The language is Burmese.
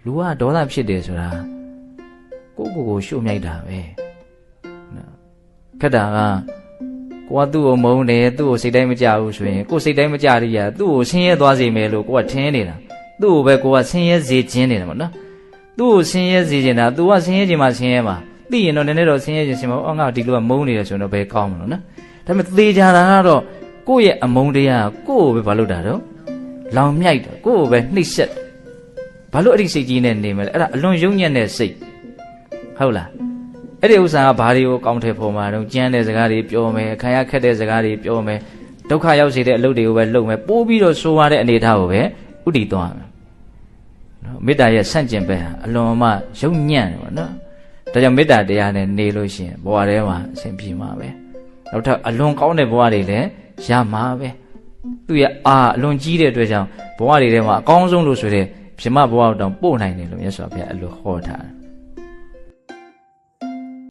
လူကဒေါသဖြစ်တယ်ဆိုတာကိုရှုမြိုက်တာပဲခက်တာကကိုကသူ့ကိုမုန်းတယ်သူ့ကိုစိတ်တိုင်းမကြဘူးဆိုရင်ကိုစိတ်တိုင်းမကြရည်သူ့ကိုဆင်းရဲသွားစေမယ်လို့ကိုကထင်နေတာသူ့ကိုပဲကိုကဆင်းရဲစေခြင်းနေတာပေါ့နော်သူ့ကိုဆင်းရဲစေခြင်းတာ तू ကဆင်းရဲခြင်းမှဆင်းရဲမှာသိရင်တော့နည်းနည်းတော့ဆင်းရဲခြင်းရှင်မအောင်ငါဒီလိုကမုန်းနေတယ်ဆိုတော့ဘယ်ကောင်းမလို့နော်ဒါပေမဲ့သေချာတာကတော့ကိုယ့်ရဲ့အမုန်းတရားကိုယ့်ကိုပဲဘာလို့တာတော့လောင်မြိုက်တယ်ကိုယ့်ကိုပဲနှိပ်စက်ဘာလို့အဲ့ဒီစိတ်ကြီးနဲ့နေမလဲအဲ့ဒါအလွန်ယုံညံ့တဲ့စိတ်ဟုတ်လားအဲ့ဒီဥစ္စာကဘာတွေကိုကောင်းထဲပေါ်မှာတော့ကြမ်းတဲ့စကားတွေပြောမယ်ခံရခက်တဲ့စကားတွေပြောမယ်ဒုက္ခရောက်စေတဲ့အလုပ်တွေကိုပဲလုပ်မယ်ပိုးပြီးတော့ဆိုးရတဲ့အနေအထားကိုပဲဥတည်သွားမယ်နော်မေတ္တာရဲ့ဆန့်ကျင်ဘက်ဟာအလွန်မှယုံညံ့တယ်ပေါ့နော်ဒါကြောင့်မေတ္တာတရားနဲ့နေလို့ရှိရင်ဘဝထဲမှာအဆင်ပြေမှာပဲနောက်ထပ်အလွန်ကောင်းတဲ့ဘဝတွေလည်းရမှာပဲသူ့ရဲ့အလွန်ကြီးတဲ့အတွက်ကြောင့်ဘဝတွေထဲမှာအကောင်းဆုံးလို့ဆိုတဲ့ဗြဟ္မဘဝတောင်ပို့နိုင်တယ်လို့မြတ်စွာဘုရားအဲ့လိုဟောထားတယ်